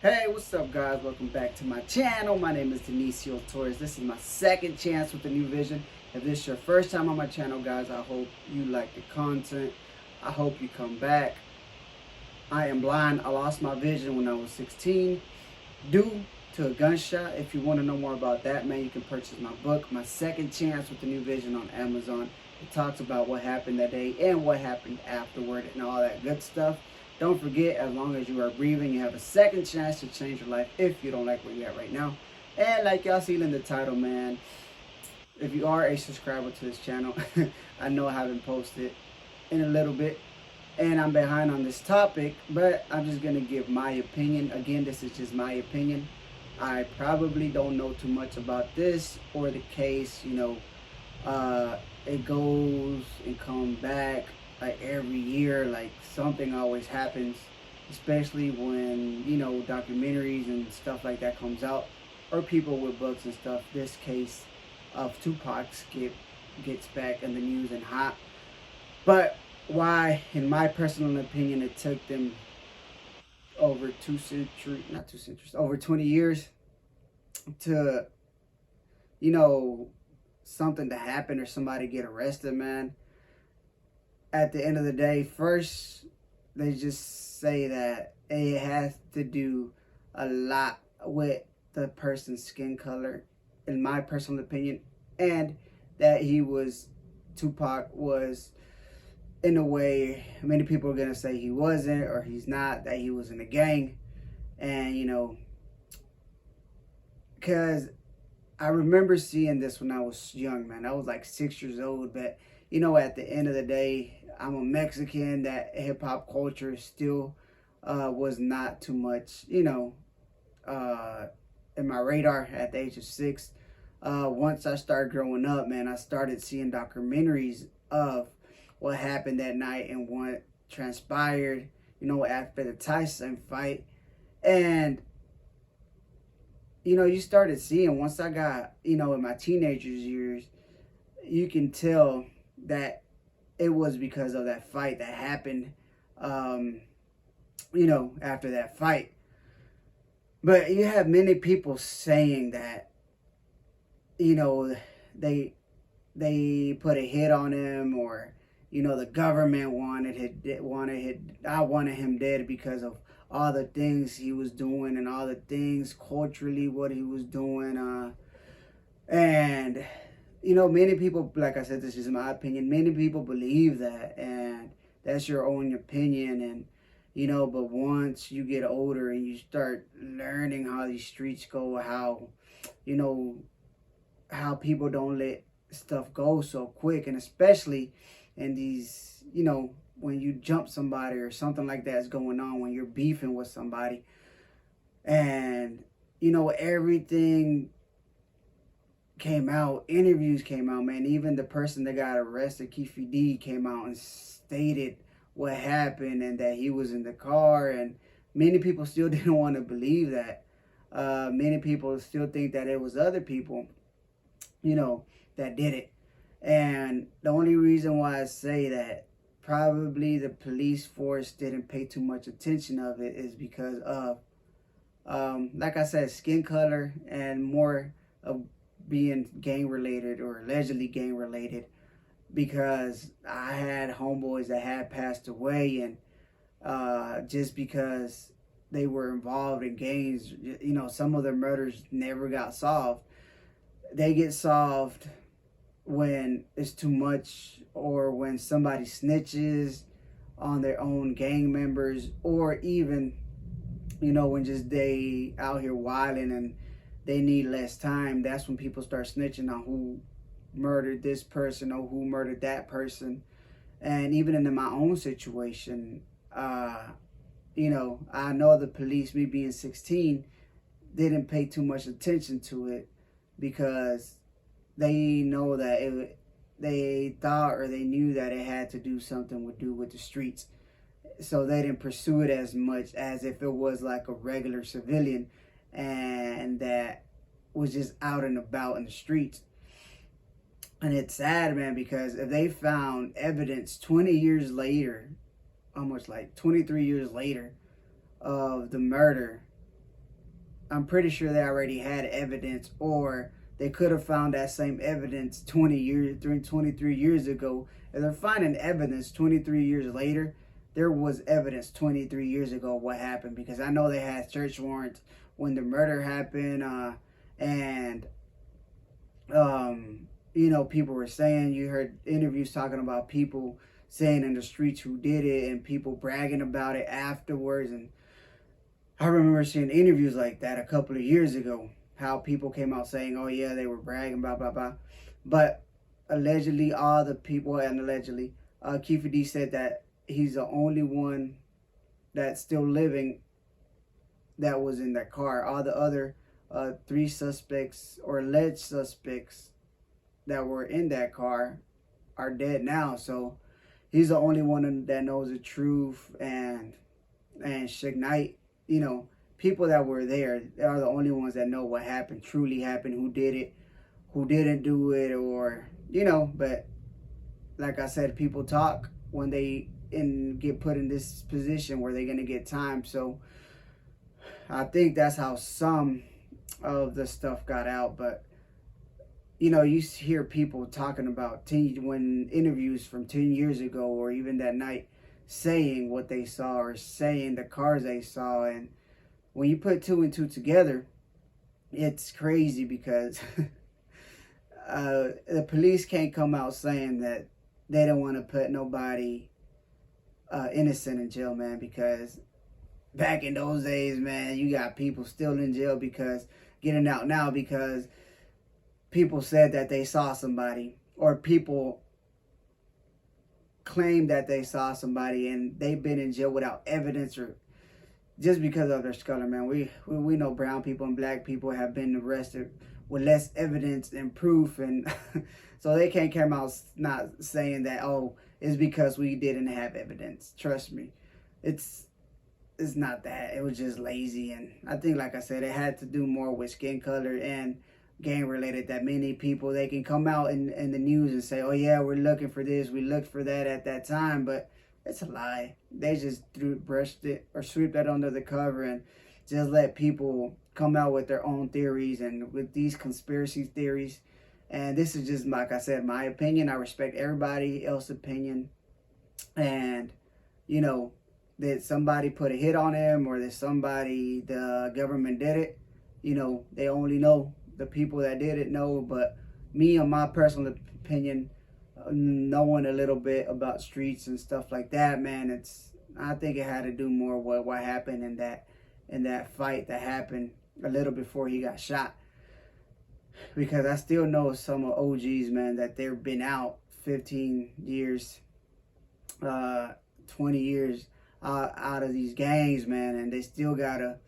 Hey, what's up, guys? Welcome back to my channel. My name is Denicio Torres. This is my second chance with a new vision. If this is your first time on my channel, guys, I hope you like the content. I hope you come back. I am blind. I lost my vision when I was 16 due to a gunshot. If you want to know more about that, man, you can purchase my book, My Second Chance with a New Vision, on Amazon. It talks about what happened that day and what happened afterward and all that good stuff. Don't forget, as long as you are breathing, you have a second chance to change your life if you don't like where you're at right now. And like y'all see in the title, man, if you are a subscriber to this channel, I know I haven't posted in a little bit and I'm behind on this topic, but I'm just going to give my opinion. Again, this is just my opinion. I probably don't know too much about this or the case, it goes and comes back like every year, like something always happens, especially when, documentaries and stuff like that comes out, or people with books and stuff. This case of Tupac gets back in the news and hot. But why, in my personal opinion, it took them over over 20 years to, something to happen or somebody get arrested, man. At the end of the day, first, they just say that it has to do a lot with the person's skin color, in my personal opinion, and that Tupac was, in a way, many people are going to say he wasn't or he's not, that he was in a gang. And, because I remember seeing this when I was young, man. I was like 6 years old, but, at the end of the day, I'm a Mexican. That hip hop culture still was not too much, in my radar at the age of 6. Once I started growing up, man, I started seeing documentaries of what happened that night and what transpired, after the Tyson fight. And, you started seeing, once I got, in my teenagers years, you can tell that it was because of that fight that happened, after that fight. But you have many people saying that, they put a hit on him, or, the government I wanted him dead because of all the things he was doing and all the things culturally, what he was doing. And, many people, like I said, this is my opinion. Many people believe that, and that's your own opinion. And, but once you get older and you start learning how these streets go, how people don't let stuff go so quick, and especially in these, when you jump somebody or something like that is going on, when you're beefing with somebody, and everything came out, interviews came out, man. Even the person that got arrested, Keefe D, came out and stated what happened and that he was in the car, and many people still didn't want to believe that. Many people still think that it was other people, that did it. And the only reason why I say that probably the police force didn't pay too much attention of it is because of, like I said, skin color, and more of being gang related or allegedly gang related, because I had homeboys that had passed away, and just because they were involved in gangs, some of their murders never got solved. They get solved when it's too much, or when somebody snitches on their own gang members, or even, when just they out here wilding and they need less time. That's when people start snitching on who murdered this person or who murdered that person. And even in my own situation, I know the police, me being 16, didn't pay too much attention to it, because they know that they thought, or they knew that it had to do something with the streets. So they didn't pursue it as much as if it was like a regular civilian and that was just out and about in the streets. And it's sad, man, because if they found evidence 20 years later, almost like 23 years later, of the murder, I'm pretty sure they already had evidence, or they could have found that same evidence 23 years ago. If they're finding evidence 23 years later, there was evidence 23 years ago what happened, because I know they had search warrants when the murder happened, and people were saying, you heard interviews talking about people saying in the streets who did it, and people bragging about it afterwards. And I remember seeing interviews like that a couple of years ago, how people came out saying, oh yeah, they were bragging, blah, blah, blah. But allegedly, all the people, and allegedly, Kiefer D said that he's the only one that's still living that was in that car. All the other 3 suspects, or alleged suspects, that were in that car are dead now. So he's the only one that knows the truth. And Suge Knight, people that were there are the only ones that know what happened, truly happened, who did it, who didn't do it, or, but like I said, people talk when they get put in this position where they're going to get time. So I think that's how some of the stuff got out. But, you hear people talking about when interviews from 10 years ago, or even that night, saying what they saw, or saying the cars they saw. And when you put 2 and 2 together, it's crazy, because the police can't come out saying that they don't want to put nobody innocent in jail, man, because back in those days, man, you got people still in jail because getting out now because people said that they saw somebody, or people claim that they saw somebody and they've been in jail without evidence, or just because of their color, man. We know brown people and black people have been arrested with less evidence and proof, and so they can't come out not saying that, oh, it's because we didn't have evidence. Trust me, it's not that. It was just lazy. And I think, like I said, it had to do more with skin color and gang related, that many people, they can come out in the news and say, oh yeah, we're looking for this, we looked for that at that time, but it's a lie. They just brushed it or swept that under the cover and just let people come out with their own theories and with these conspiracy theories. And this is just, like I said, my opinion. I respect everybody else's opinion. And that somebody put a hit on him, or that the government did it, they only know, the people that did it know. But me, in my personal opinion, knowing a little bit about streets and stuff like that, man, I think it had to do more with what happened in that fight that happened a little before he got shot. Because I still know some of OGs, man, that they've been out 15 years, 20 years out of these gangs, man, and they still gotta,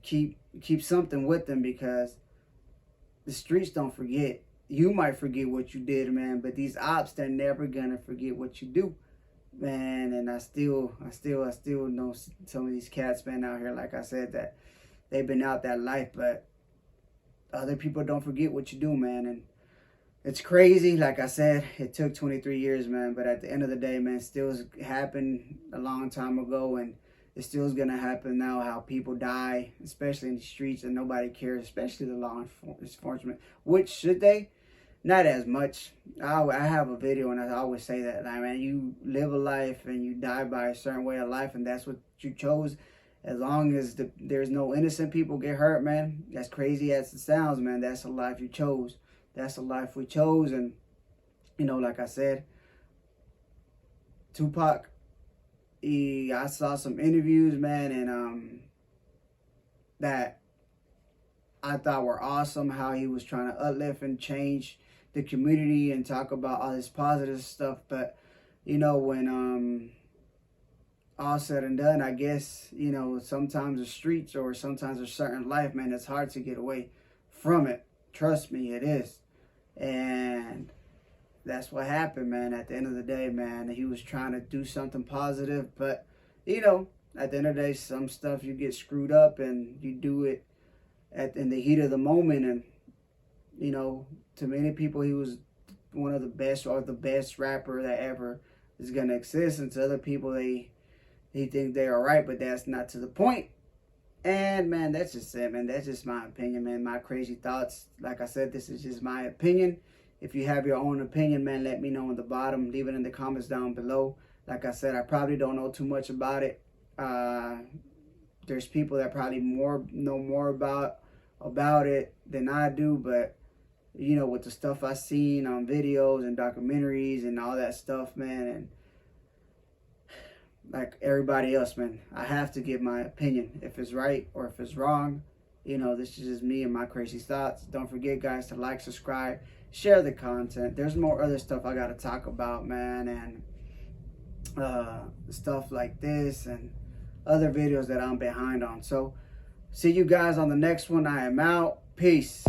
keep something with them, because the streets don't forget. You might forget what you did, man, but these ops, they're never gonna forget what you do, man. And I still know some of these cats, man, out here, like I said, that they've been out that life, but other people don't forget what you do, man. And it's crazy. Like I said, it took 23 years, man, but at the end of the day, man, it still happened a long time ago, and it still is going to happen now, how people die, especially in the streets, and nobody cares, especially the law enforcement. Which, should they? Not as much. I have a video, and I always say that, like, man, you live a life and you die by a certain way of life, and that's what you chose. As long as there's no innocent people get hurt, man, as crazy as it sounds, man, that's a life you chose. That's a life we chose. And, like I said, Tupac, I saw some interviews, man, and that I thought were awesome, how he was trying to uplift and change the community and talk about all this positive stuff. But, when all said and done, I guess, sometimes the streets, or sometimes a certain life, man, it's hard to get away from it. Trust me, it is. And that's what happened, man. At the end of the day, man, he was trying to do something positive, but at the end of the day, some stuff you get screwed up, and you do it in the heat of the moment. And to many people, he was one of the best, or the best rapper that ever is gonna exist. And to other people, they think they're all right, but that's not to the point. And man, that's just it, man. That's just my opinion, man. My crazy thoughts. Like I said, this is just my opinion. If you have your own opinion, man, let me know in the bottom. Leave it in the comments down below. Like I said, I probably don't know too much about it. There's people that probably know more about it than I do, but you know, with the stuff I've seen on videos and documentaries and all that stuff, man, and like everybody else, man, I have to give my opinion. If it's right or if it's wrong, you know, this is just me and my crazy thoughts. Don't forget, guys, to like, subscribe, share the content. There's more other stuff I got to talk about, man, and stuff like this and other videos that I'm behind on. So see you guys on the next one. I am out. Peace.